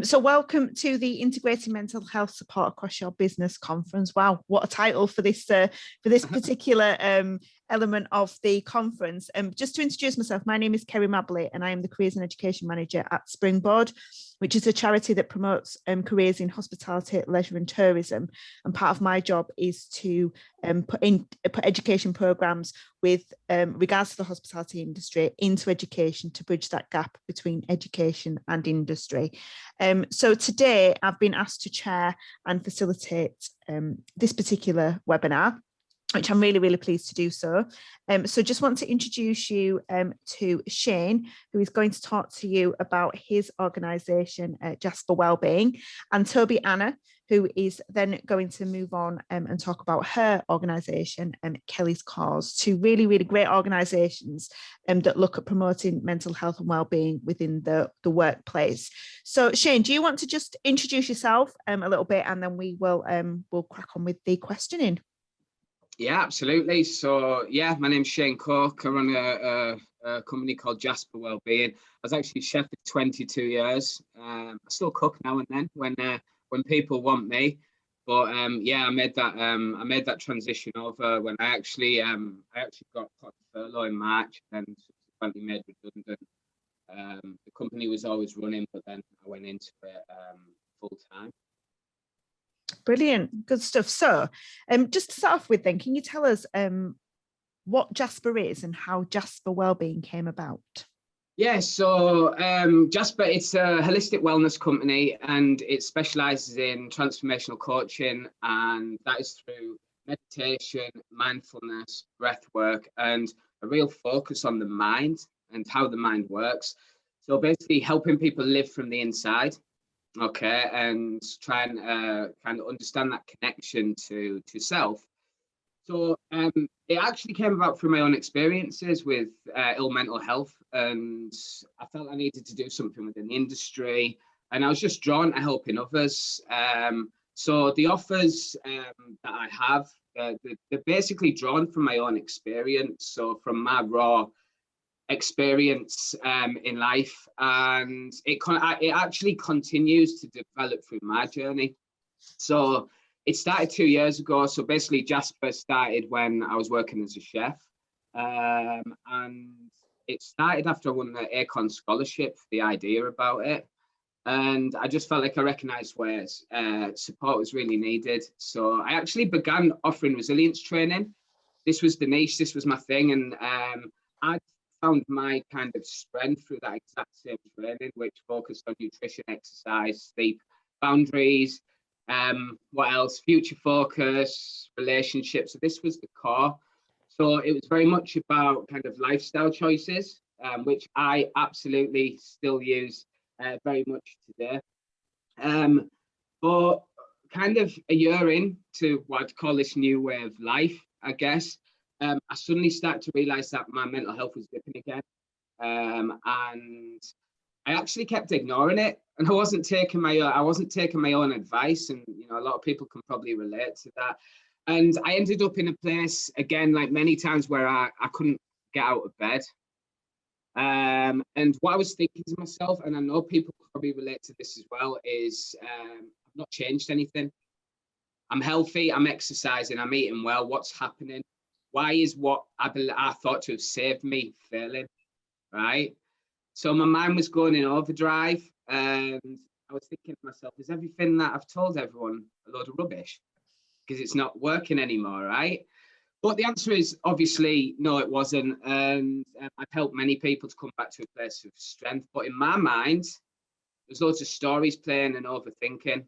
So welcome to the Integrating Mental Health Support Across Your Business conference. Wow, what a title for this particular element of the conference. Just to introduce myself, my name is Kerry Mabley and I am the Careers and Education Manager at Springboard, which is a charity that promotes careers in hospitality, leisure and tourism. And part of my job is to put education programmes with regards to the hospitality industry into education to bridge that gap between education and industry. So today I've been asked to chair and facilitate this particular webinar, which I'm really, really pleased to do so. So just want to introduce you to Shane, who is going to talk to you about his organisation, Jasper Wellbeing, and Toby Anna, who is then going to move on and talk about her organisation, Kelly's Cause, two really, really great organisations that look at promoting mental health and wellbeing within the workplace. So Shane, do you want to just introduce yourself a little bit, and then we'll crack on with the questioning? Yeah, absolutely. So, yeah, my name's Shane Cork. I run a company called Jasper Wellbeing. I was actually chef for 22 years. I still cook now and then when people want me. But yeah, I made that transition over when I actually got put on furlough in March and subsequently made redundant. The company was always running, but then I went into it full time. Brilliant, good stuff. So just to start off with then, can you tell us what Jasper is and how Jasper Wellbeing came about? Yeah, so Jasper, it's a holistic wellness company and it specialises in transformational coaching, and that is through meditation, mindfulness, breath work, and a real focus on the mind and how the mind works. So basically helping people live from the inside. Okay, and try and kind of understand that connection to self. So it actually came about through my own experiences with ill mental health, and I felt I needed to do something within the industry, and I was just drawn to helping others. So the offers that I have, they're basically drawn from my own experience, so from my raw experience in life, and it actually continues to develop through my journey. So it started 2 years ago. So basically Jasper started when I was working as a chef, and it started after I won the Acorn scholarship, the idea about it, and I just felt like I recognized where support was really needed. So I actually began offering resilience training. This was the niche, this was my thing, and I found my kind of strength through that exact same training, which focused on nutrition, exercise, sleep, boundaries, what else, future focus, relationships. So this was the core. So it was very much about kind of lifestyle choices, which I absolutely still use very much today. But kind of a year into what I'd call this new way of life, I guess, I suddenly started to realize that my mental health was dipping again. And I actually kept ignoring it, and I wasn't taking my own advice. And, you know, a lot of people can probably relate to that. And I ended up in a place again, like many times, where I couldn't get out of bed. And what I was thinking to myself, and I know people probably relate to this as well, is I've not changed anything. I'm healthy, I'm exercising, I'm eating well. What's happening? Why is what I thought to have saved me failing, right? So my mind was going in overdrive, and I was thinking to myself, is everything that I've told everyone a load of rubbish? Because it's not working anymore, right? But the answer is obviously no, it wasn't. And I've helped many people to come back to a place of strength. But in my mind, there's loads of stories playing and overthinking.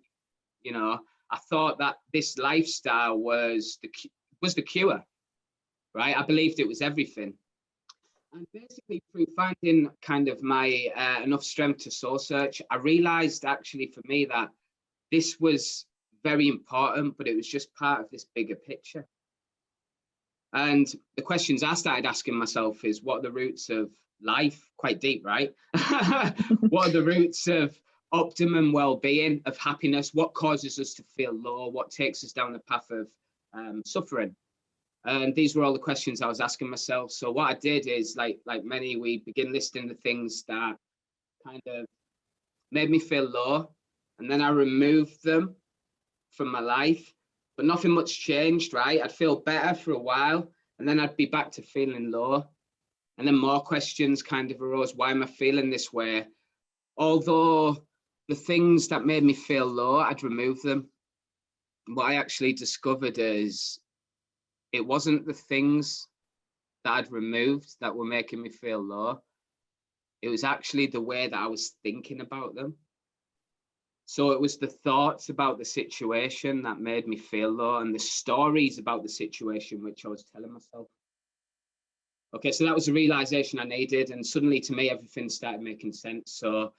You know, I thought that this lifestyle was the cure. Right, I believed it was everything, and basically through finding kind of my enough strength to soul search, I realized actually for me that this was very important, but it was just part of this bigger picture. And the questions I started asking myself is, what are the roots of life? Quite deep, right? What are the roots of optimum well-being, of happiness? What causes us to feel low? What takes us down the path of suffering? And these were all the questions I was asking myself. So what I did is, like many, we begin listing the things that kind of made me feel low, and then I removed them from my life, but nothing much changed, right? I'd feel better for a while, and then I'd be back to feeling low. And then more questions kind of arose. Why am I feeling this way? Although the things that made me feel low, I'd remove them. What I actually discovered is it wasn't the things that I'd removed that were making me feel low. It was actually the way that I was thinking about them. So it was the thoughts about the situation that made me feel low, and the stories about the situation which I was telling myself. Okay, so that was a realization I needed, and suddenly to me everything started making sense. So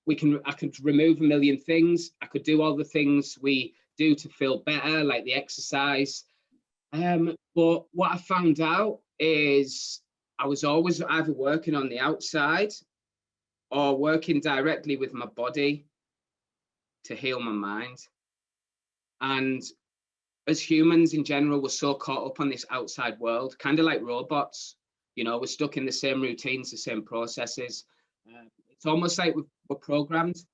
I could remove a million things. I could do all the things we do to feel better, like the exercise. But what I found out is I was always either working on the outside or working directly with my body to heal my mind. And as humans in general, we're so caught up on this outside world, kind of like robots. You know, we're stuck in the same routines, the same processes. It's almost like we're programmed.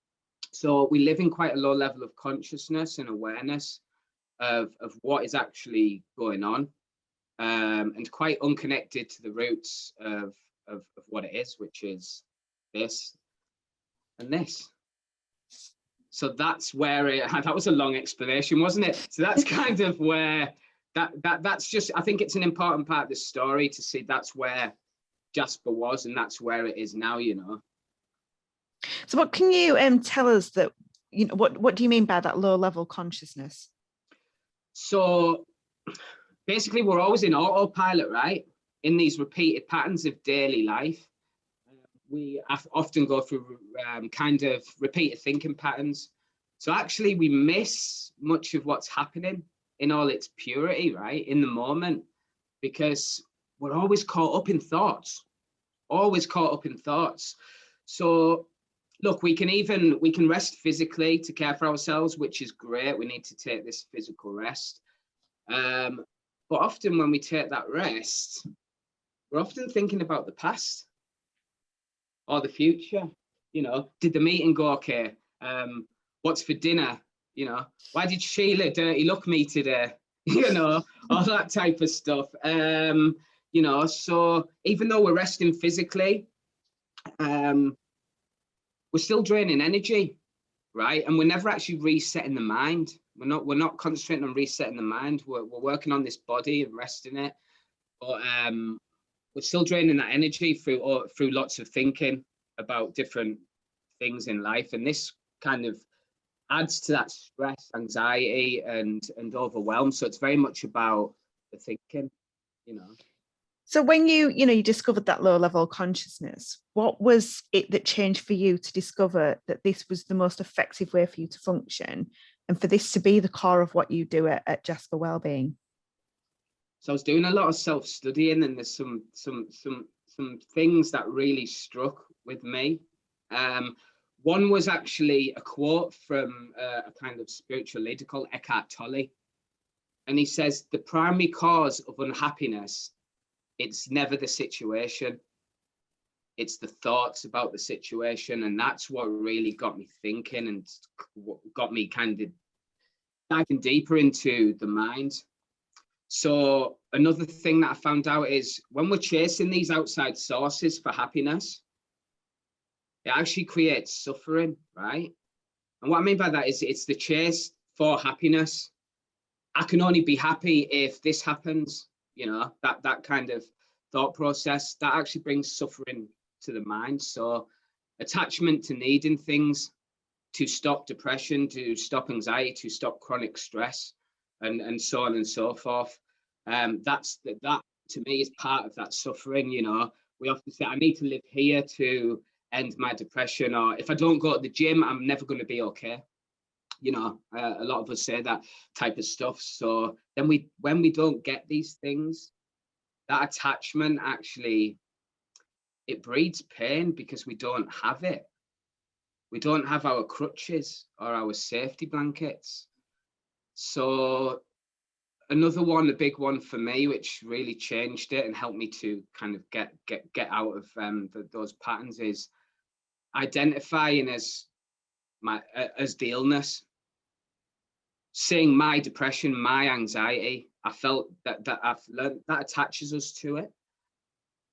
So we live in quite a low level of consciousness and awareness of what is actually going on, and quite unconnected to the roots of what it is, which is this and this. So that's where that was a long explanation, wasn't it? So that's kind of where that's just, I think it's an important part of the story to see that's where Jasper was and that's where it is now, you know. So what can you tell us that, you know, what do you mean by that low level consciousness? So basically we're always in autopilot, right? In these repeated patterns of daily life. We often go through kind of repeated thinking patterns. So actually we miss much of what's happening in all its purity, right? In the moment, because we're always caught up in thoughts, always caught up in thoughts. So look, we can rest physically to care for ourselves, which is great. We need to take this physical rest. But often when we take that rest, we're often thinking about the past or the future. You know, did the meeting go okay? What's for dinner? You know, why did Sheila dirty look me today? You know, all that type of stuff. You know, so even though we're resting physically, we're still draining energy, right? And we're never actually resetting the mind. We're not concentrating on resetting the mind. We're working on this body and resting it, but we're still draining that energy through lots of thinking about different things in life, and this kind of adds to that stress, anxiety, and overwhelm. So it's very much about the thinking, you know. So when you discovered that low level consciousness, what was it that changed for you to discover that this was the most effective way for you to function, and for this to be the core of what you do at Jasper Wellbeing? So I was doing a lot of self-studying, and there's some things that really struck with me. One was actually a quote from a kind of spiritual leader called Eckhart Tolle. And he says, the primary cause of unhappiness, it's never the situation. It's the thoughts about the situation. And that's what really got me thinking and got me kind of diving deeper into the mind. So another thing that I found out is when we're chasing these outside sources for happiness, it actually creates suffering, right? And what I mean by that is it's the chase for happiness. I can only be happy if this happens, you know, that kind of thought process, that actually brings suffering to the mind. So attachment to needing things to stop depression, to stop anxiety, to stop chronic stress, and so on and so forth. That to me is part of that suffering, you know. We often say, I need to live here to end my depression, or if I don't go to the gym, I'm never going to be okay. You know, a lot of us say that type of stuff. So then when we don't get these things, that attachment actually, it breeds pain because we don't have it. We don't have our crutches or our safety blankets. So another one, a big one for me, which really changed it and helped me to kind of get out of those patterns, is identifying as as the illness, seeing my depression, my anxiety. I felt that I've learned that attaches us to it.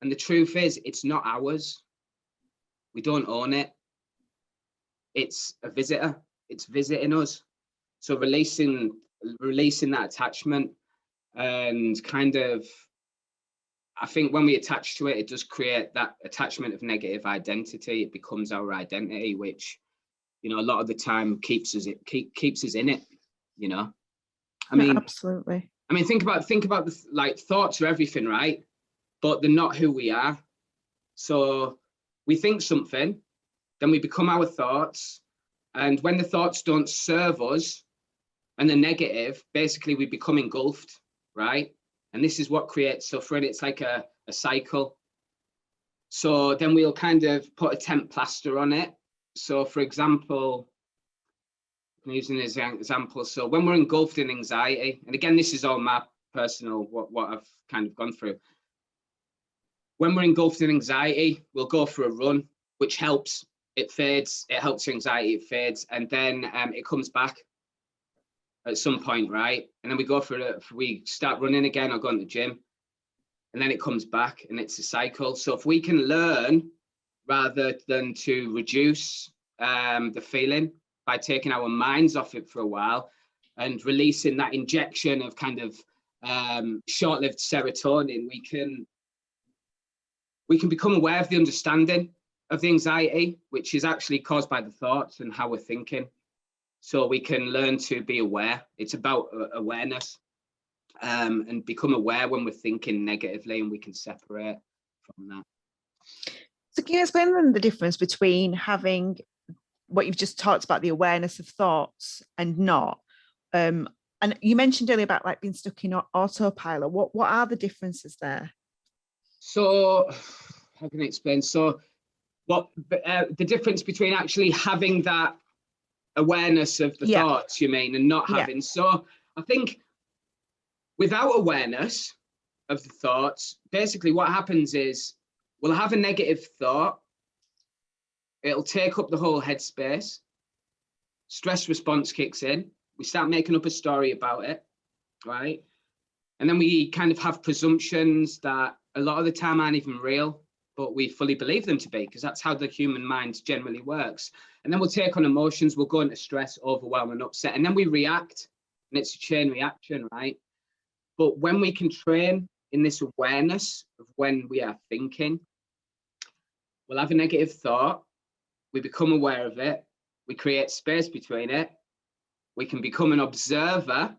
And the truth is, it's not ours. We don't own it. It's a visitor. It's visiting us. So releasing that attachment, and kind of, I think when we attach to it, it does create that attachment of negative identity. It becomes our identity, which, a lot of the time keeps us in it. I mean, absolutely. I mean, think about the, like, thoughts are everything, right? But they're not who we are. So we think something, then we become our thoughts. And when the thoughts don't serve us and they're negative, basically we become engulfed, right? And this is what creates suffering. It's like a cycle. So then we'll kind of put a temp plaster on it. So for example, I'm using as an example. So when we're engulfed in anxiety, and again, this is all my personal, what I've kind of gone through. When we're engulfed in anxiety, we'll go for a run, which helps. It fades. It helps your anxiety. It fades, and then it comes back at some point, right? And then we go we start running again or going to the gym, and then it comes back, and it's a cycle. So if we can learn, rather than to reduce the feeling by taking our minds off it for a while and releasing that injection of kind of short-lived serotonin, we can become aware of the understanding of the anxiety, which is actually caused by the thoughts and how we're thinking. So we can learn to be aware. It's about awareness, and become aware when we're thinking negatively, and we can separate from that. So can you explain then the difference between having what you've just talked about, the awareness of thoughts, and not? And you mentioned earlier about like being stuck in autopilot. What are the differences there? So how can I explain? So the difference between actually having that awareness of the thoughts, you mean, and not having. Yeah. So I think without awareness of the thoughts, basically what happens is we'll have a negative thought. It'll take up the whole headspace. Stress response kicks in. We start making up a story about it, right? And then we kind of have presumptions that a lot of the time aren't even real, but we fully believe them to be, because that's how the human mind generally works. And then we'll take on emotions, we'll go into stress, overwhelm, and upset, and then we react, and it's a chain reaction, right? But when we can train in this awareness of when we are thinking, we'll have a negative thought, we become aware of it, we create space between it, we can become an observer,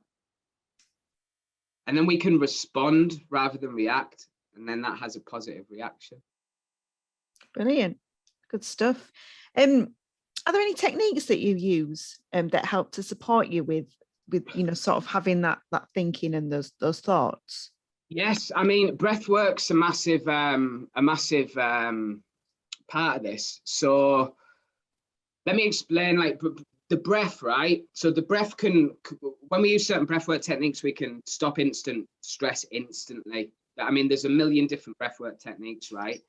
and then we can respond rather than react, and then that has a positive reaction. Brilliant. Good stuff. Are there any techniques that you use that help to support you with sort of having that thinking and those thoughts? Yes, I mean, breath work's a massive part of this. So let me explain, like, the breath, right? So the breath when we use certain breathwork techniques, we can stop instant stress instantly. I mean, there's a million different breathwork techniques, right?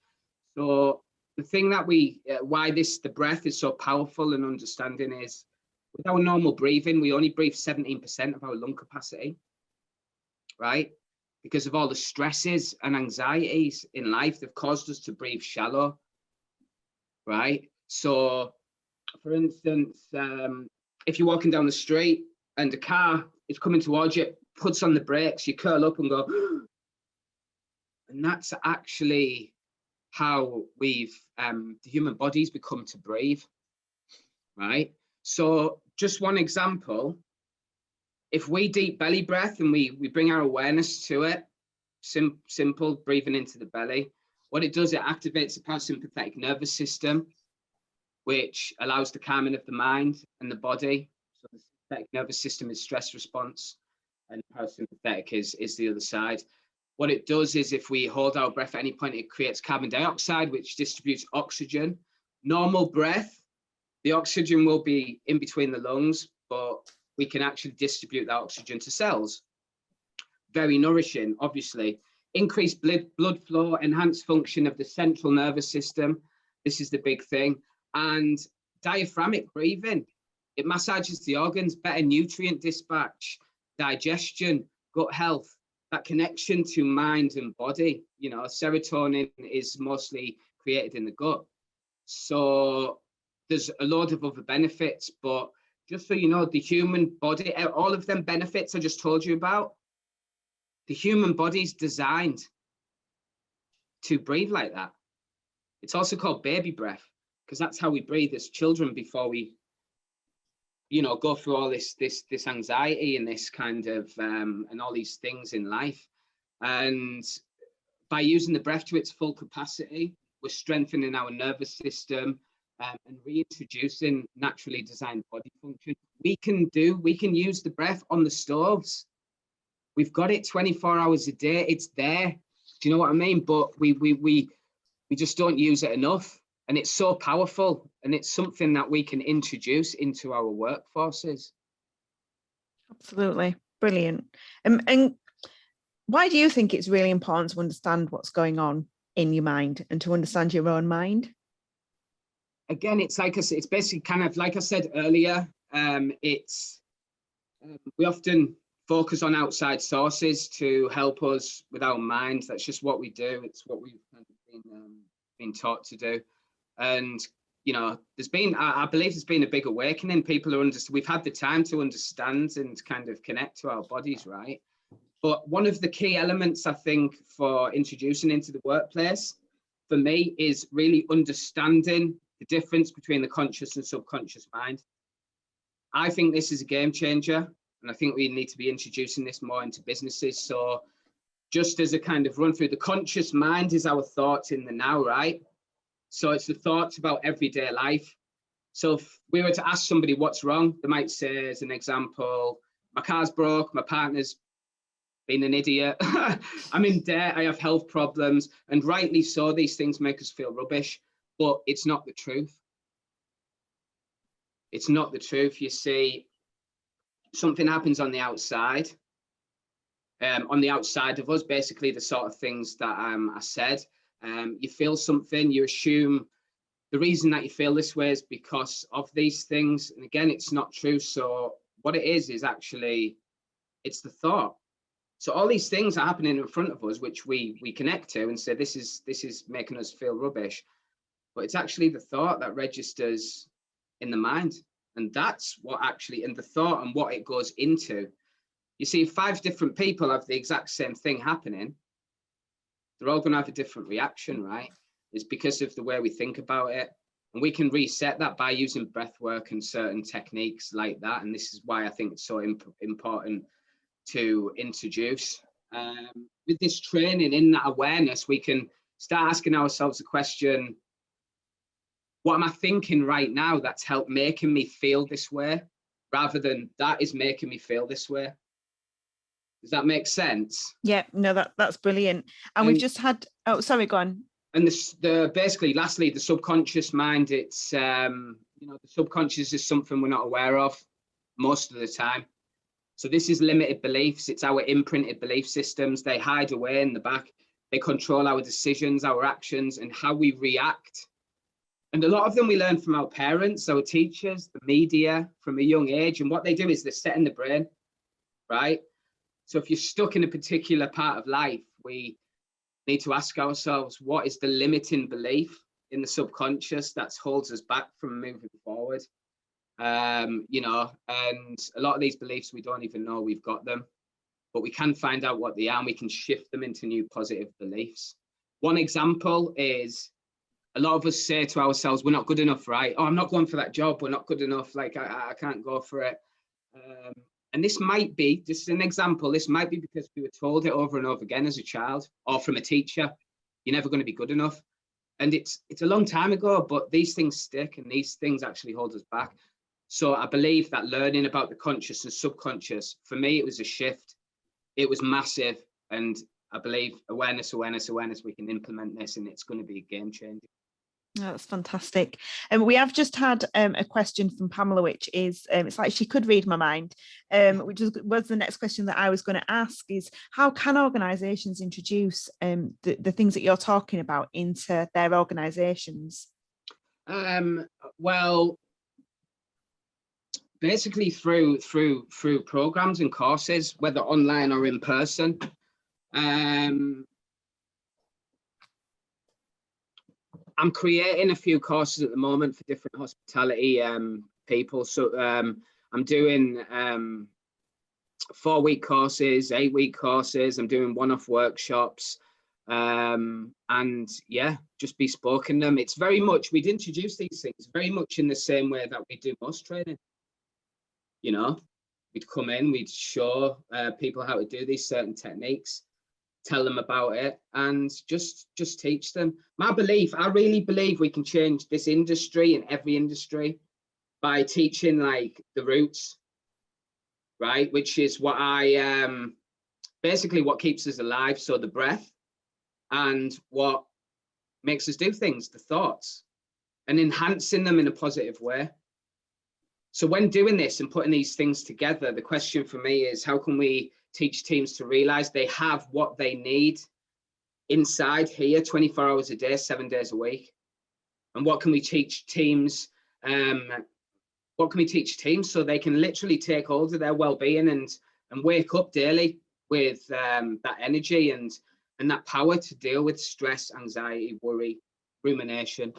So the thing that why the breath is so powerful and understanding is, with our normal breathing, we only breathe 17% of our lung capacity, right? Because of all the stresses and anxieties in life, they've caused us to breathe shallow, right? So, for instance, if you're walking down the street and a car is coming towards you, puts on the brakes, you curl up and go, and that's actually how the human body's become to breathe, right? So just one example, if we deep belly breath and we bring our awareness to it, simple breathing into the belly, what it does, it activates the parasympathetic nervous system, which allows the calming of the mind and the body. So the sympathetic nervous system is stress response, and parasympathetic is the other side. What it does is, if we hold our breath at any point, it creates carbon dioxide, which distributes oxygen. Normal breath, the oxygen will be in between the lungs, but we can actually distribute that oxygen to cells. Very nourishing, obviously. Increased blood flow, enhanced function of the central nervous system. This is the big thing. And diaphragmatic breathing. It massages the organs, better nutrient dispatch, digestion, gut health, that connection to mind and body. You know, serotonin is mostly created in the gut. So there's a lot of other benefits, but just so you know, the human body, all of them benefits I just told you about, the human body's designed to breathe like that. It's also called baby breath, because that's how we breathe as children before we, you know, go through all this anxiety and this kind of and all these things in life. And by using the breath to its full capacity, we're strengthening our nervous system and reintroducing naturally designed body function. We can use the breath on the stoves. We've got it 24 hours a day. It's there. Do you know what I mean? But we just don't use it enough. And it's so powerful. And it's something that we can introduce into our workforces. Absolutely. Brilliant. And why do you think it's really important to understand what's going on in your mind and to understand your own mind? Again, it's like I said, it's basically kind of like I said earlier, we often focus on outside sources to help us with our mind. That's just what we do. It's what we've kind of been taught to do. And, you know, I believe there's been a big awakening. People are we've had the time to understand and kind of connect to our bodies, right? But one of the key elements, I think, for introducing into the workplace, for me, is really understanding the difference between the conscious and subconscious mind. I think this is a game changer, and I think we need to be introducing this more into businesses. So just as a kind of run through, the conscious mind is our thoughts in the now, right? So it's the thoughts about everyday life. So if we were to ask somebody what's wrong, they might say, as an example, my car's broke, my partner's been an idiot, I'm in debt, I have health problems, and rightly so, these things make us feel rubbish, but it's not the truth. It's not the truth. You see, something happens on the outside of us, basically the sort of things that I said. You feel something, you assume the reason that you feel this way is because of these things, and again, it's not true. So what it is actually, it's the thought. So all these things are happening in front of us, which we connect to and say, this is making us feel rubbish. But it's actually the thought that registers in the mind. And that's what actually, and the thought and what it goes into. You see, if 5 different people have the exact same thing happening, they're all going to have a different reaction, right? It's because of the way we think about it. And we can reset that by using breath work and certain techniques like that. And this is why I think it's so important to introduce. With this training in that awareness, we can start asking ourselves the question, what am I thinking right now that's helped making me feel this way, rather than that is making me feel this way? Does that make sense? Yeah, no, that's brilliant. And we've just had, oh, sorry, go on. And basically, lastly, the subconscious mind, it's, you know, the subconscious is something we're not aware of most of the time. So this is limited beliefs. It's our imprinted belief systems. They hide away in the back. They control our decisions, our actions, and how we react. And a lot of them we learn from our parents, our teachers, the media from a young age. And what they do is they set in the brain, right? So if you're stuck in a particular part of life, we need to ask ourselves, what is the limiting belief in the subconscious that holds us back from moving forward? You know, and a lot of these beliefs, we don't even know we've got them, but we can find out what they are and we can shift them into new positive beliefs. One example is, a lot of us say to ourselves, we're not good enough, right? Oh, I'm not going for that job. We're not good enough. Like, I can't go for it. And this might be, just an example, this might be because we were told it over and over again as a child or from a teacher, you're never going to be good enough. And it's a long time ago, but these things stick and these things actually hold us back. So I believe that learning about the conscious and subconscious, for me, it was a shift. It was massive. And I believe awareness, we can implement this and it's going to be a game changer. Oh, that's fantastic. And we have just had a question from Pamela, which is, it's like she could read my mind, which was the next question that I was going to ask is, how can organisations introduce the things that you're talking about into their organisations? Well, basically through programs and courses, whether online or in person. I'm creating a few courses at the moment for different hospitality people. So I'm doing 4-week courses, 8-week courses. I'm doing one-off workshops, and yeah, just bespoken them. It's very much, we'd introduce these things very much in the same way that we do most training. You know, we'd come in, we'd show people how to do these certain techniques, tell them about it, and just teach them. My belief, I really believe we can change this industry and every industry by teaching like the roots, right? Which is what I basically what keeps us alive. So the breath, and what makes us do things, the thoughts, and enhancing them in a positive way. So when doing this and putting these things together, the question for me is, how can we teach teams to realize they have what they need inside here 24 hours a day, 7 days a week? And what can we teach teams? What can we teach teams so they can literally take hold of their well-being and wake up daily with that energy and that power to deal with stress, anxiety, worry, rumination,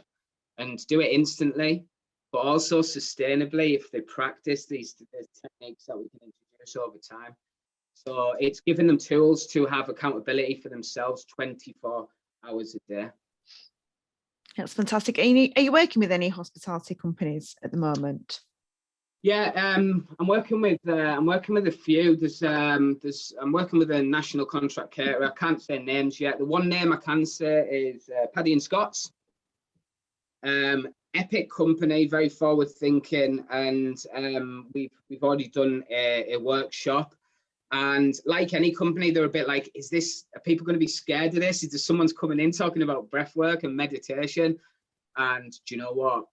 and do it instantly, but also sustainably if they practice these techniques that we can introduce over time. So it's giving them tools to have accountability for themselves 24 hours a day. That's fantastic. Are you working with any hospitality companies at the moment? Yeah, I'm working with a few. I'm working with a national contract caterer. I can't say names yet. The one name I can say is Paddy and Scott's. Epic company, very forward thinking, and we've already done a workshop. And like any company, they're a bit like, are people going to be scared of this? Is there someone's coming in talking about breath work and meditation? And do you know what?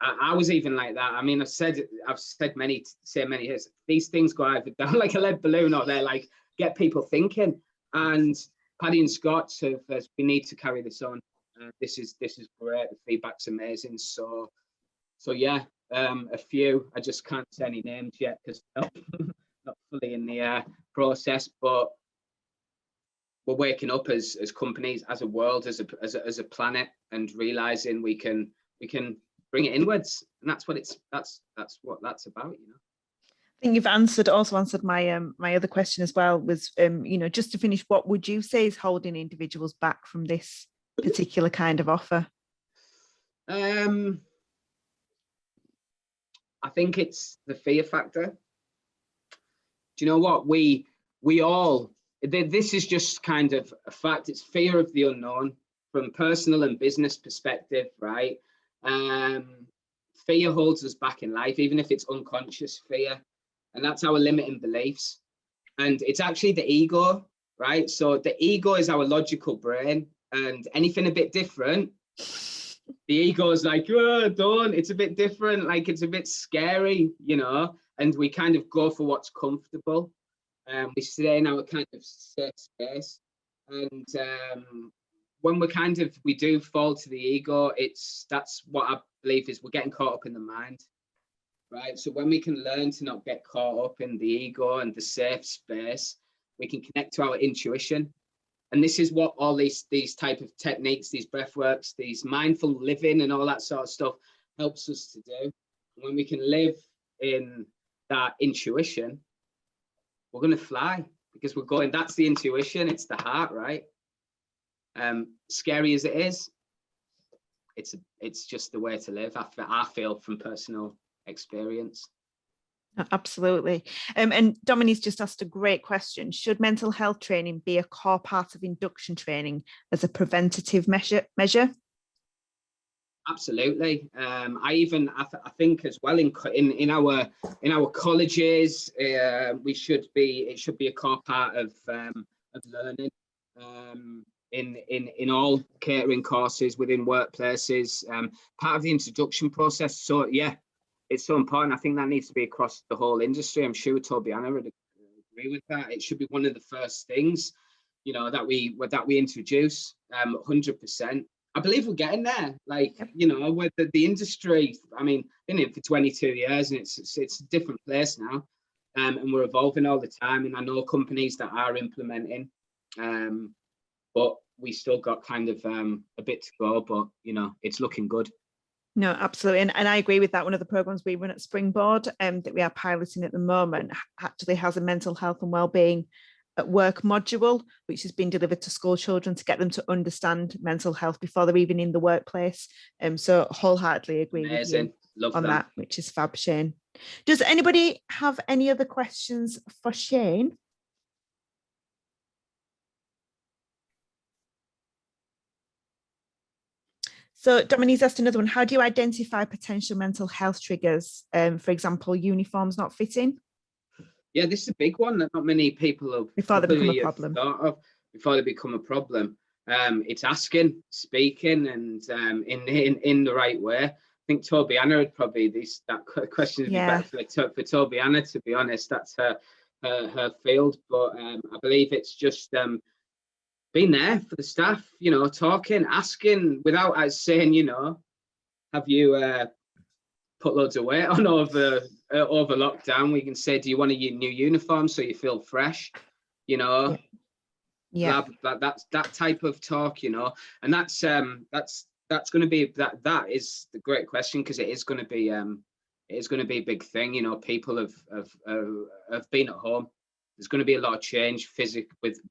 I was even like that. I mean, I've said many years, these things go either down like a lead balloon or they're like, get people thinking. And Paddy and Scott we need to carry this on. This is great. The feedback's amazing. So yeah, a few. I just can't say any names yet because not fully in the process. But we're waking up as companies, as a world, as a planet, and realizing we can bring it inwards, and that's what that's about, you know. I think you've also answered my my other question as well, was just to finish, what would you say is holding individuals back from this particular kind of offer? I think it's the fear factor. Do you know what, we all, this is just kind of a fact, it's fear of the unknown from personal and business perspective, right? Fear holds us back in life, even if it's unconscious fear, and that's our limiting beliefs. And it's actually the ego, right? So the ego is our logical brain, and anything a bit different, the ego is like, oh, don't, it's a bit different, like it's a bit scary, you know, and we kind of go for what's comfortable. We stay in our kind of safe space, and when we do fall to the ego, that's what I believe is we're getting caught up in the mind, right? So when we can learn to not get caught up in the ego and the safe space, we can connect to our intuition. And this is what all these type of techniques, these breath works, these mindful living and all that sort of stuff helps us to do. When we can live in that intuition, we're going to fly, because that's the intuition, it's the heart, right? Scary as it is, it's just the way to live. I feel from personal experience. Absolutely. And Dominique's just asked a great question. Should mental health training be a core part of induction training as a preventative measure? Absolutely. I think as well in our colleges, it should be a core part of learning. In all catering courses within workplaces, part of the introduction process. So yeah, it's so important. I think that needs to be across the whole industry. I'm sure Tobiana would agree with that. It should be one of the first things, you know, that we introduce, 100%. I believe we're getting there. Like, Yep. you know, with the industry, I mean, been in it for 22 years and it's a different place now. And we're evolving all the time. And I know companies that are implementing, but we still got kind of a bit to go, but, you know, it's looking good. No, absolutely. And I agree with that. One of the programs we run at Springboard that we are piloting at the moment actually has a mental health and wellbeing at work module, which has been delivered to school children to get them to understand mental health before they're even in the workplace. So wholeheartedly agree Amazing. with you Love on that, which is fab, Shane. Does anybody have any other questions for Shane? So Dominique's asked another one. How do you identify potential mental health triggers? For example, uniforms not fitting? Yeah, this is a big one that not many people have before they become a problem. thought of before they become a problem. It's asking, speaking, and in the right way. I think Tobiana would probably that question would be better for Tobiana, to be honest. That's her field, but I believe it's just being there for the staff, you know, talking, asking without us saying, you know, have you put loads of weight on over lockdown? We can say, do you want a new uniform so you feel fresh? You know, yeah. That's that type of talk, you know, and that's going to be that is the great question, because it is going to be a big thing. You know, people have been at home. There's going to be a lot of change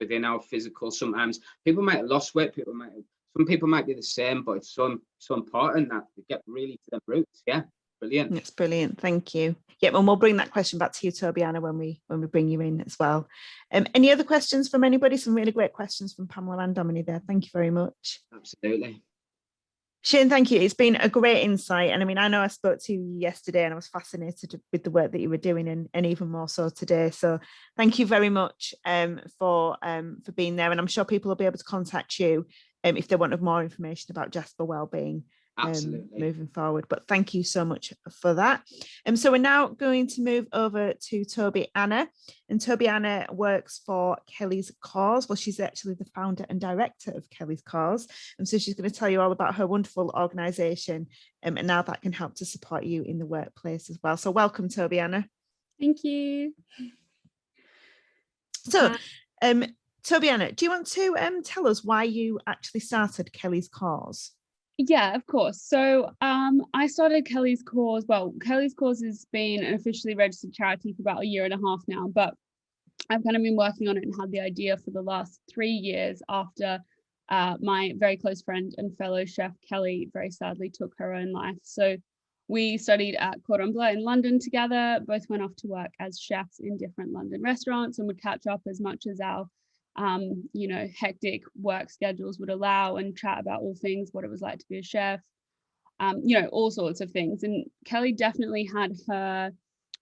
within our physical. Sometimes people might have lost weight. Some people might be the same, but it's so important that we get really to the roots. Yeah, brilliant. That's brilliant. Thank you. Yeah, and we'll bring that question back to you, Tobiana, when we bring you in as well. Any other questions from anybody? Some really great questions from Pamela and Dominique there. Thank you very much. Absolutely. Shane, thank you. It's been a great insight. And I mean, I know I spoke to you yesterday and I was fascinated with the work that you were doing, and even more so today. So thank you very much for being there. And I'm sure people will be able to contact you if they want more information about Jasper Wellbeing. Absolutely. Moving forward. But thank you so much for that. So we're now going to move over to Tobiana. And Tobiana works for Kelly's Cause. Well, she's actually the founder and director of Kelly's Cause. And so she's going to tell you all about her wonderful organisation and now that can help to support you in the workplace as well. So welcome, Tobiana. Thank you. So, Tobiana, do you want to tell us why you actually started Kelly's Cause? Yeah, of course. So I started Kelly's Cause. Well, Kelly's Cause has been an officially registered charity for about 1.5 years now, but I've kind of been working on it and had the idea for the last 3 years after my very close friend and fellow chef Kelly very sadly took her own life. So we studied at Cordon Bleu in London together, both went off to work as chefs in different London restaurants and would catch up as much as our hectic work schedules would allow, and chat about all things, what it was like to be a chef, all sorts of things. And Kelly definitely had her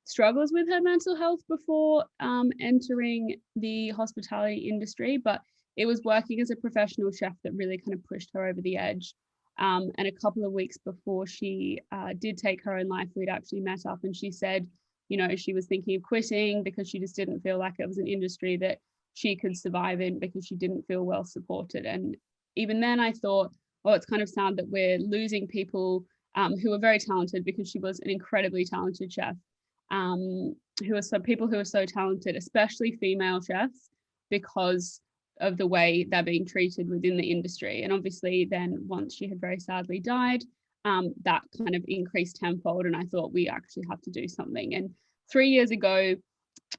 struggles with her mental health before entering the hospitality industry, but it was working as a professional chef that really kind of pushed her over the edge. And a couple of weeks before she did take her own life, we'd actually met up, and she said, you know, she was thinking of quitting because she just didn't feel like it was an industry that she could survive in, because she didn't feel well supported. And even then I thought, oh, it's kind of sad that we're losing people who are very talented, because she was an incredibly talented chef, people who are so talented, especially female chefs, because of the way they're being treated within the industry. And obviously then once she had very sadly died, that kind of increased tenfold, and I thought we actually have to do something. And 3 years ago,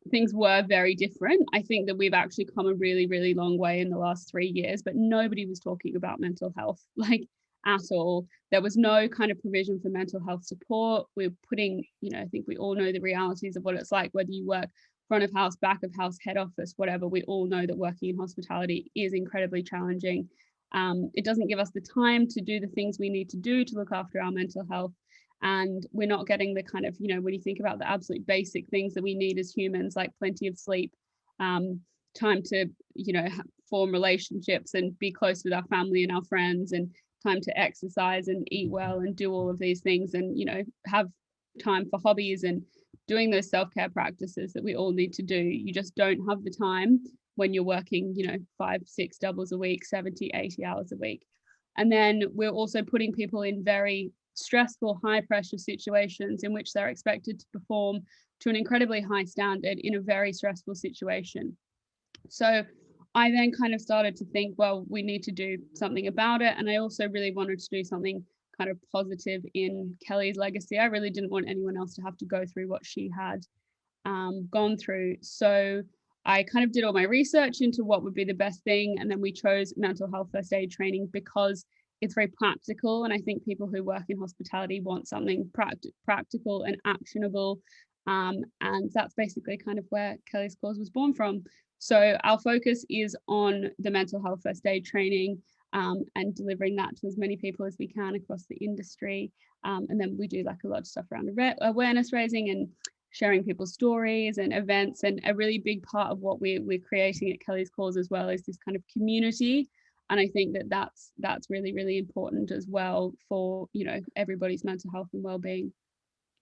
things were very different. I think that we've actually come a really, really long way in the last 3 years, but nobody was talking about mental health, like, at all. There was no kind of provision for mental health support. We're putting, I think we all know the realities of what it's like, whether you work front of house, back of house, head office, whatever. We all know that working in hospitality is incredibly challenging. It doesn't give us the time to do the things we need to do to look after our mental health. And we're not getting the kind of, when you think about the absolute basic things that we need as humans, like plenty of sleep, time to, form relationships and be close with our family and our friends, and time to exercise and eat well and do all of these things, and, have time for hobbies and doing those self-care practices that we all need to do. You just don't have the time when you're working, 5-6 doubles a week, 70-80 hours a week. And then we're also putting people in very stressful, high pressure situations in which they're expected to perform to an incredibly high standard in a very stressful situation. So I then kind of started to think, well, we need to do something about it. And I also really wanted to do something kind of positive in Kelly's legacy. I really didn't want anyone else to have to go through what she had gone through. So I kind of did all my research into what would be the best thing. And then we chose mental health first aid training because it's very practical. And I think people who work in hospitality want something practical and actionable. And that's basically kind of where Kelly's Cause was born from. So our focus is on the mental health first aid training and delivering that to as many people as we can across the industry. And then we do like a lot of stuff around awareness raising and sharing people's stories and events. And a really big part of what we're creating at Kelly's Cause as well is this kind of community. And I think that that's really, really important as well for, you know, everybody's mental health and well-being.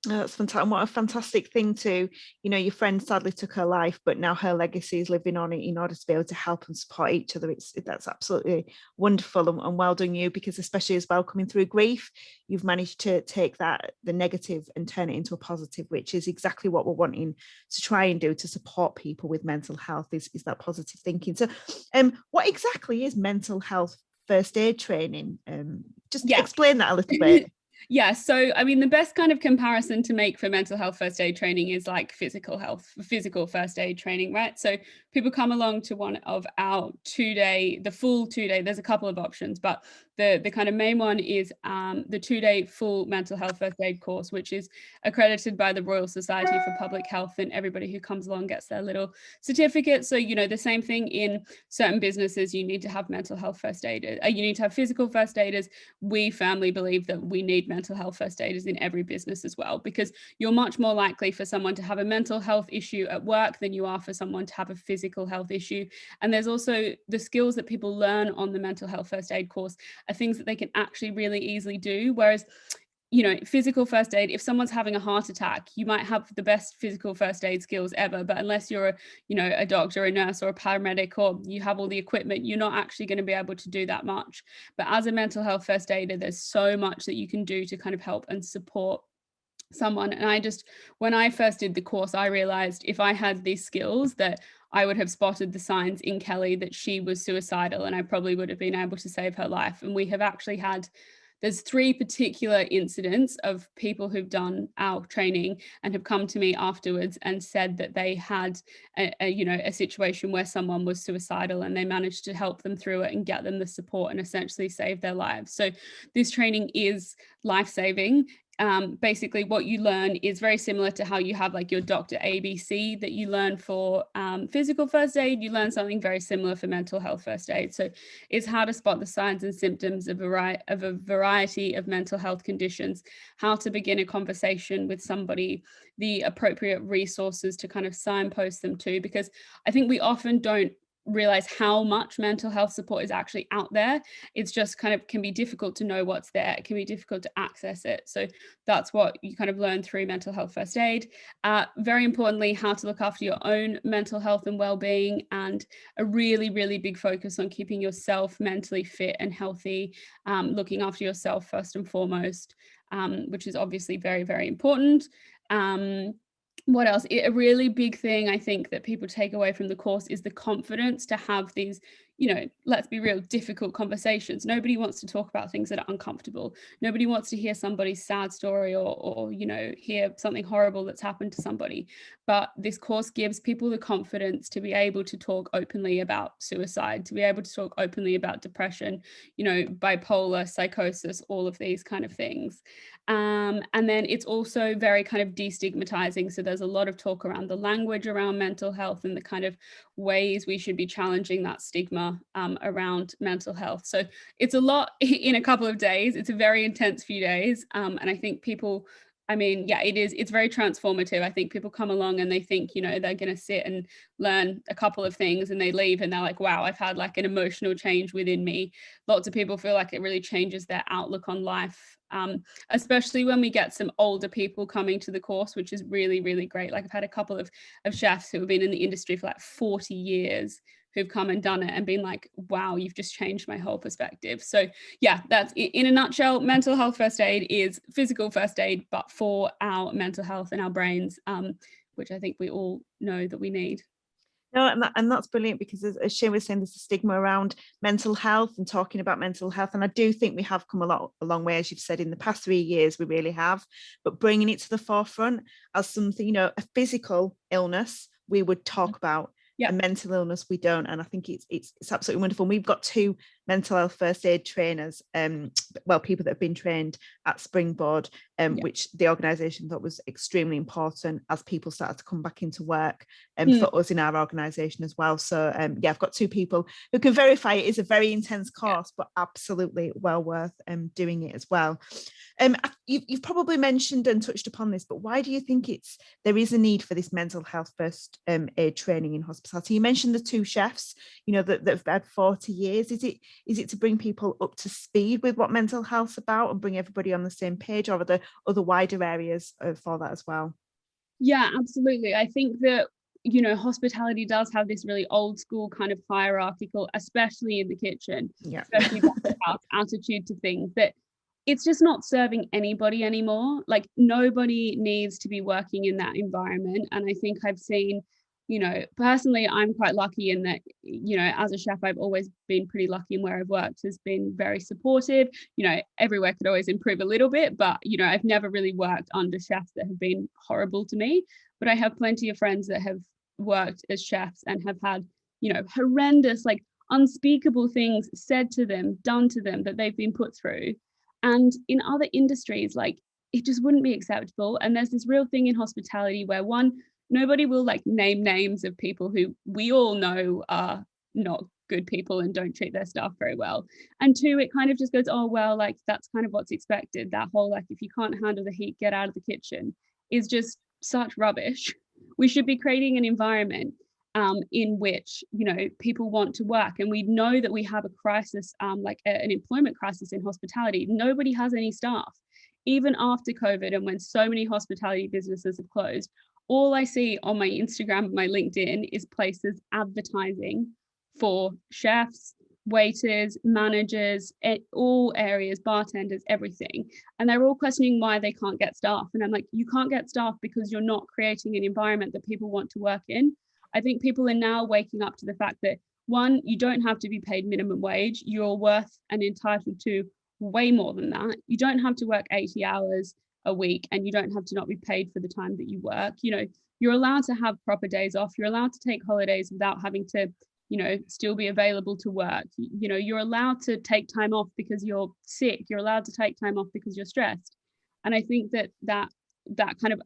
Oh, that's fantastic. What a fantastic thing to, you know, your friend sadly took her life, but now her legacy is living on in order to be able to help and support each other. That's absolutely wonderful, and well done you, because especially as well coming through grief, you've managed to take the negative and turn it into a positive, which is exactly what we're wanting to try and do to support people with mental health is that positive thinking. So what exactly is mental health first aid training? Just explain that a little bit. Yeah, so I mean, the best kind of comparison to make for mental health first aid training is like physical first aid training, right? So people come along to one of our the full 2-day, there's a couple of options, but the kind of main one is the 2-day full mental health first aid course, which is accredited by the Royal Society for Public Health, and everybody who comes along gets their little certificate. So, you know, the same thing in certain businesses, you need to have mental health first aiders, you need to have physical first aiders. We firmly believe that we need mental health first aiders in every business as well, because you're much more likely for someone to have a mental health issue at work than you are for someone to have a physical health issue. And there's also the skills that people learn on the mental health first aid course are things that they can actually really easily do. Whereas, you know, physical first aid, if someone's having a heart attack, you might have the best physical first aid skills ever, but unless you're a doctor, a nurse, or a paramedic, or you have all the equipment, you're not actually going to be able to do that much. But as a mental health first aider, there's so much that you can do to kind of help and support someone. And when I first did the course, I realized if I had these skills that I would have spotted the signs in Kelly that she was suicidal, and I probably would have been able to save her life. And we have actually there's 3 particular incidents of people who've done our training and have come to me afterwards and said that they had a situation where someone was suicidal, and they managed to help them through it and get them the support and essentially save their lives. So this training is life-saving. Basically what you learn is very similar to how you have like your Dr. ABC that you learn for physical first aid. You learn something very similar for mental health first aid. So it's how to spot the signs and symptoms of a variety of mental health conditions, how to begin a conversation with somebody, the appropriate resources to kind of signpost them to, because I think we often don't realize how much mental health support is actually out there. It's just kind of can be difficult to know what's there. It can be difficult to access it. So that's what you kind of learn through mental health first aid. Very importantly, how to look after your own mental health and well-being, and a really, really big focus on keeping yourself mentally fit and healthy, looking after yourself first and foremost, which is obviously very, very important. What else? A really big thing I think that people take away from the course is the confidence to have these, let's be real, difficult conversations. Nobody wants to talk about things that are uncomfortable. Nobody wants to hear somebody's sad story or hear something horrible that's happened to somebody. But this course gives people the confidence to be able to talk openly about suicide, to be able to talk openly about depression, bipolar, psychosis, all of these kind of things. And then it's also very kind of destigmatizing. So there's a lot of talk around the language around mental health and the kind of ways we should be challenging that stigma around mental health. So it's a lot in a couple of days. It's a very intense few days. And I think people, it's very transformative. I think people come along and they think, they're going to sit and learn a couple of things, and they leave and they're like, wow, I've had like an emotional change within me. Lots of people feel like it really changes their outlook on life, especially when we get some older people coming to the course, which is really, really great. Like I've had a couple of chefs who have been in the industry for like 40 years who've come and done it and been like, wow, you've just changed my whole perspective. So yeah, that's in a nutshell. Mental health first aid is physical first aid, but for our mental health and our brains, which I think we all know that we need. No, and that's brilliant, because as Shane was saying, there's a stigma around mental health and talking about mental health. And I do think we have come a long way, as you've said, in the past 3 years, we really have. But bringing it to the forefront as something, a physical illness we would talk about. Yeah. A mental illness we don't. And I think it's absolutely wonderful. And we've got 2 mental health first aid trainers, people that have been trained at Springboard, which the organisation thought was extremely important as people started to come back into work, for us in our organisation as well. So I've got 2 people who can verify it is a very intense course, but absolutely well worth doing it as well. You've probably mentioned and touched upon this, but why do you think there is a need for this mental health first aid training in hospitality? You mentioned the 2 chefs, that have had 40 years. Is it to bring people up to speed with what mental health's about and bring everybody on the same page, or are there other wider areas for that as well? Yeah, absolutely. I think that, hospitality does have this really old school kind of hierarchical, especially in the kitchen, especially the house attitude to things, that it's just not serving anybody anymore. Like, nobody needs to be working in that environment. And I think I've seen, personally, I'm quite lucky in that, as a chef, I've always been pretty lucky in where I've worked, has been very supportive. Everywhere could always improve a little bit, but, I've never really worked under chefs that have been horrible to me. But I have plenty of friends that have worked as chefs and have had, horrendous, like unspeakable things said to them, done to them, that they've been put through. And in other industries, like, it just wouldn't be acceptable. And there's this real thing in hospitality where, one, nobody will like name names of people who we all know are not good people and don't treat their staff very well. And 2, it kind of just goes, oh, well, like, that's kind of what's expected. That whole, like, if you can't handle the heat, get out of the kitchen, is just such rubbish. We should be creating an environment in which, people want to work. And we know that we have a crisis, an employment crisis in hospitality. Nobody has any staff. Even after COVID, and when so many hospitality businesses have closed, all I see on my Instagram and my LinkedIn is places advertising for chefs, waiters, managers, all areas, bartenders, everything. And they're all questioning why they can't get staff. And I'm like, you can't get staff because you're not creating an environment that people want to work in. I think people are now waking up to the fact that, one, you don't have to be paid minimum wage. You're worth and entitled to way more than that. You don't have to work 80 hours a week, and you don't have to not be paid for the time that you work. You're allowed to have proper days off. You're allowed to take holidays without having to, still be available to work. You're allowed to take time off because you're sick. You're allowed to take time off because you're stressed. And I think that kind of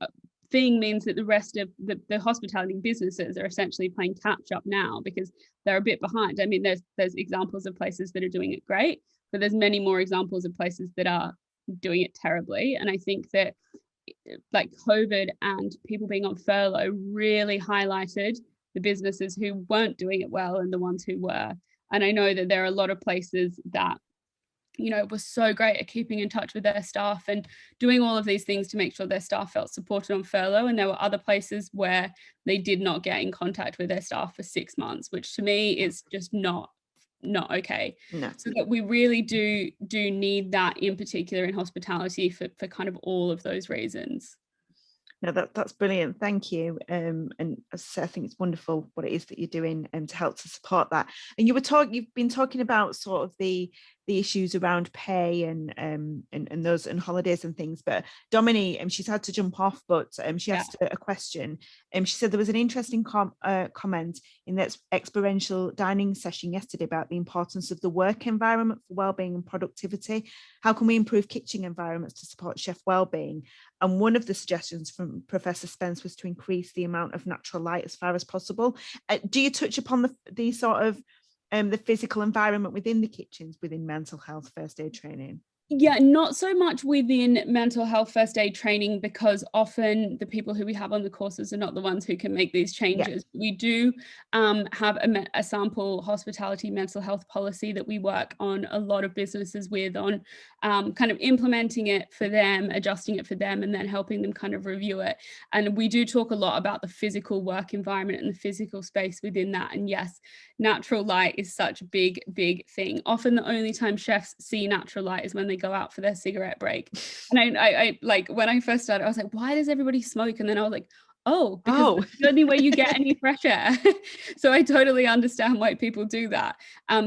thing means that the rest of the hospitality businesses are essentially playing catch up now, because they're a bit behind. I mean, there's examples of places that are doing it great, but there's many more examples of places that are doing it terribly. And I think that, like, COVID and people being on furlough really highlighted the businesses who weren't doing it well and the ones who were. And I know that there are a lot of places that, was so great at keeping in touch with their staff and doing all of these things to make sure their staff felt supported on furlough. And there were other places where they did not get in contact with their staff for 6 months, which to me is just not okay. No. So that we really do need that, in particular in hospitality, for kind of all of those reasons. No, that's brilliant. Thank you. And as I say, I think it's wonderful what it is that you're doing to help to support that. And you've been talking about sort of the issues around pay and those and holidays and things. But Dominique, she's had to jump off, but she asked a question. She said there was an interesting comment in that experiential dining session yesterday about the importance of the work environment for wellbeing and productivity. How can we improve kitchen environments to support chef wellbeing? And one of the suggestions from Professor Spence was to increase the amount of natural light as far as possible. Do you touch upon the sort of the physical environment within the kitchens within mental health first aid training? Yeah, not so much within mental health first aid training, because often the people who we have on the courses are not the ones who can make these changes. We do have a sample hospitality mental health policy that we work on a lot of businesses with, on kind of implementing it for them, adjusting it for them, and then helping them kind of review it. And we do talk a lot about the physical work environment and the physical space within that. And yes, natural light is such a big thing. Often the only time chefs see natural light is when they go out for their cigarette break. And I like, when I first started, I was like, why does everybody smoke? And then I was like, oh, because that's the only way you get any fresh air. So I totally understand why people do that.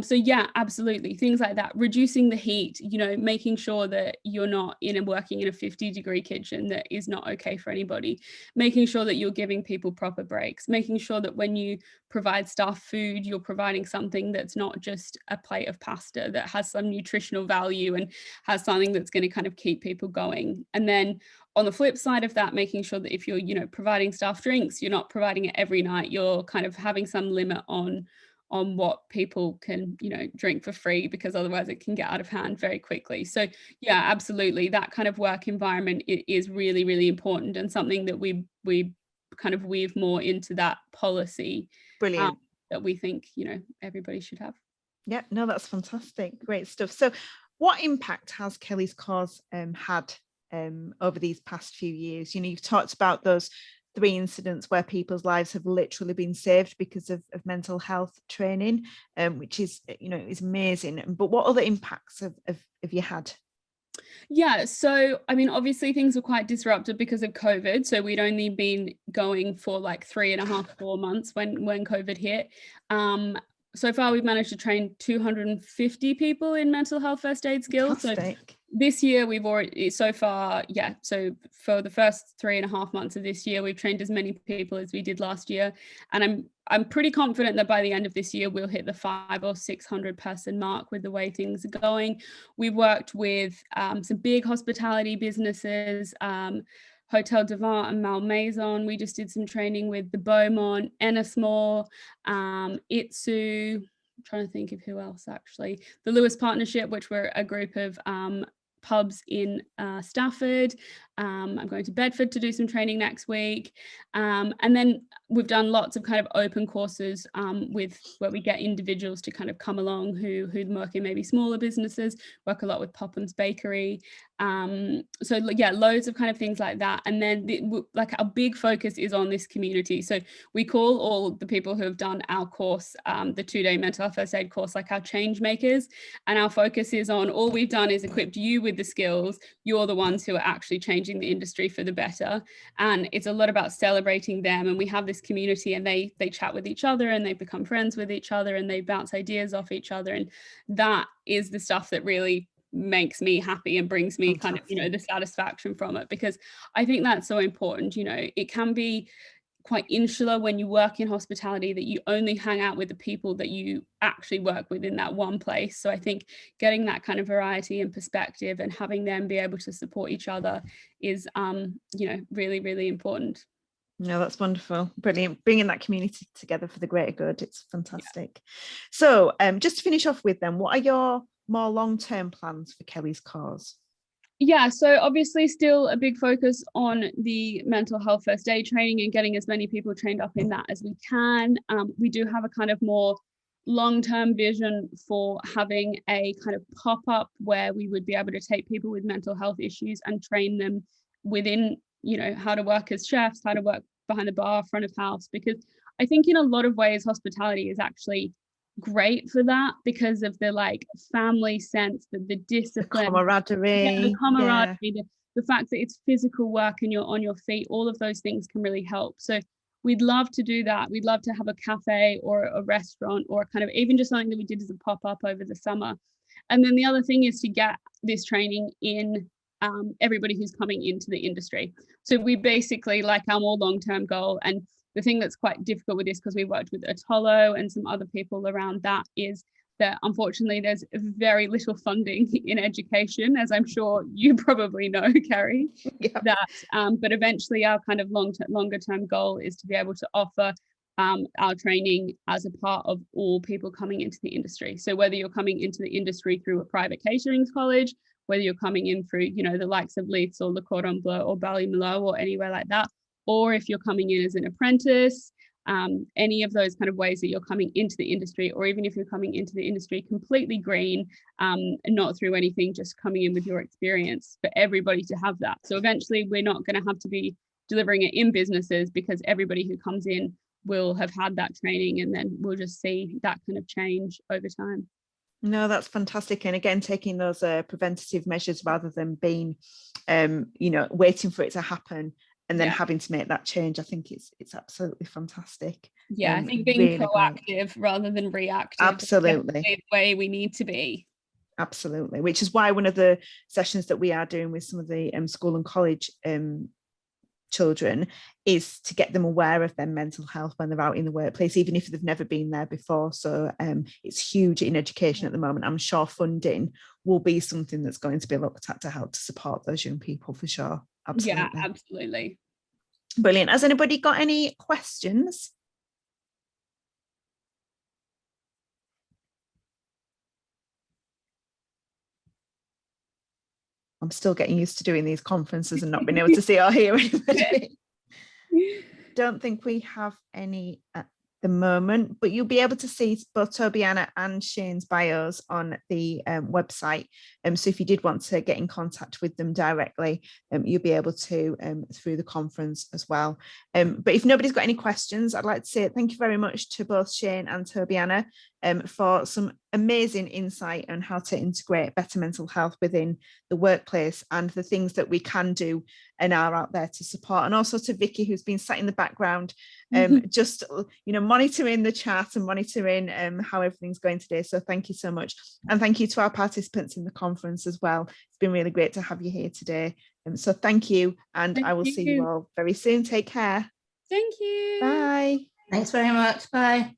So yeah, absolutely, things like that, reducing the heat, you know, making sure that you're not working in a 50-degree kitchen. That is not okay for anybody. Making sure that you're giving people proper breaks, making sure that when you provide staff food, you're providing something that's not just a plate of pasta, that has some nutritional value and has something that's going to kind of keep people going. And then on the flip side of that, making sure that if you're, you know, providing staff drinks, you're not providing it every night. You're kind of having some limit on what people can, you know, drink for free, because otherwise it can get out of hand very quickly. So yeah, absolutely, that kind of work environment is really important, and something that we kind of weave more into that policy. Brilliant. That we think, you know, everybody should have. Yeah, no, that's fantastic. Great stuff. So what impact has Kelly's Cause had over these past few years? You know, you've talked about those 3 incidents where people's lives have literally been saved because of mental health training, which is, you know, is amazing. But what other impacts have you had? Yeah, so I mean, obviously things were quite disrupted because of COVID. So we'd only been going for like 3.5, 4 months when COVID hit. So far we've managed to train 250 people in mental health first aid skills. Fantastic. So this year we've already, so far, yeah, so for the first 3.5 months of this year, we've trained as many people as we did last year. And I'm pretty confident that by the end of this year, we'll hit the 500 or 600 person mark with the way things are going. We've worked with some big hospitality businesses, Hotel Devant and Malmaison. We just did some training with the Beaumont, Ennismore, Itsu. I'm trying to think of who else actually. The Lewis Partnership, which were a group of pubs in Stafford. I'm going to Bedford to do some training next week. And then we've done lots of kind of open courses with where we get individuals to kind of come along who work in maybe smaller businesses, work a lot with Poppins Bakery. So yeah, loads of kind of things like that. And then like our big focus is on this community. So we call all the people who have done our course, the 2-day mental health first aid course, like our change makers. And our focus is on, all we've done is equipped you with the skills. You're the ones who are actually changing the industry for the better. And it's a lot about celebrating them. And we have this community, and they chat with each other, and they become friends with each other, and they bounce ideas off each other. And that is the stuff that really makes me happy and brings me kind of, you know, the satisfaction from it, because I think that's so important. You know, it can be quite insular when you work in hospitality, that you only hang out with the people that you actually work with in that one place. So I think getting that kind of variety and perspective and having them be able to support each other is you know, really important. No, that's wonderful. Brilliant. Bringing that community together for the greater good. It's fantastic. Yeah. So just to finish off with then, what are your more long-term plans for Kelly's Cause? Yeah, so obviously still a big focus on the mental health first aid training and getting as many people trained up in that as we can. We do have a kind of more long-term vision for having a kind of pop-up where we would be able to take people with mental health issues and train them within, you know, how to work as chefs, how to work behind the bar, front of house, because I think in a lot of ways hospitality is actually great for that, because of the like family sense, the discipline, the camaraderie, the fact that it's physical work and you're on your feet. All of those things can really help. So we'd love to do that. We'd love to have a cafe or a restaurant, or kind of even just something that we did as a pop-up over the summer. And then the other thing is to get this training in everybody who's coming into the industry. So we basically, like, our more long-term goal, and the thing that's quite difficult with this, because we worked with Atolo and some other people around that, is that unfortunately there's very little funding in education, as I'm sure you probably know, Carrie. Yeah. That but eventually our kind of longer term goal is to be able to offer our training as a part of all people coming into the industry. So whether you're coming into the industry through a private catering college, whether you're coming in through, you know, the likes of Leeds or Le Cordon Bleu or Ballymaloe or anywhere like that, or if you're coming in as an apprentice, any of those kind of ways that you're coming into the industry, or even if you're coming into the industry completely green, and not through anything, just coming in with your experience, for everybody to have that. So eventually we're not going to have to be delivering it in businesses, because everybody who comes in will have had that training, and then we'll just see that kind of change over time. No, that's fantastic. And again, taking those preventative measures rather than being, you know, waiting for it to happen and then having to make that change. I think it's absolutely fantastic. Yeah, I think being really proactive rather than reactive absolutely is the way we need to be. Absolutely, which is why one of the sessions that we are doing with some of the school and college children is to get them aware of their mental health when they're out in the workplace, even if they've never been there before. So it's huge in education at the moment. I'm sure funding will be something that's going to be looked at to help to support those young people, for sure. Absolutely. Yeah, absolutely. Brilliant. Has anybody got any questions? I'm still getting used to doing these conferences and not being able to see or hear anybody. Don't think we have any at the moment, but you'll be able to see both Tobiana and Shane's bios on the website. So if you did want to get in contact with them directly, you'll be able to through the conference as well. But if nobody's got any questions, I'd like to say thank you very much to both Shane and Tobiana for some amazing insight on how to integrate better mental health within the workplace and the things that we can do and are out there to support. And also to Vicky, who's been sat in the background, just, you know, monitoring the chat and monitoring how everything's going today. So thank you so much. And thank you to our participants in the conference as well. It's been really great to have you here today. So thank you. And I will see you all very soon. Take care. Thank you. Bye. Thanks very much. Bye.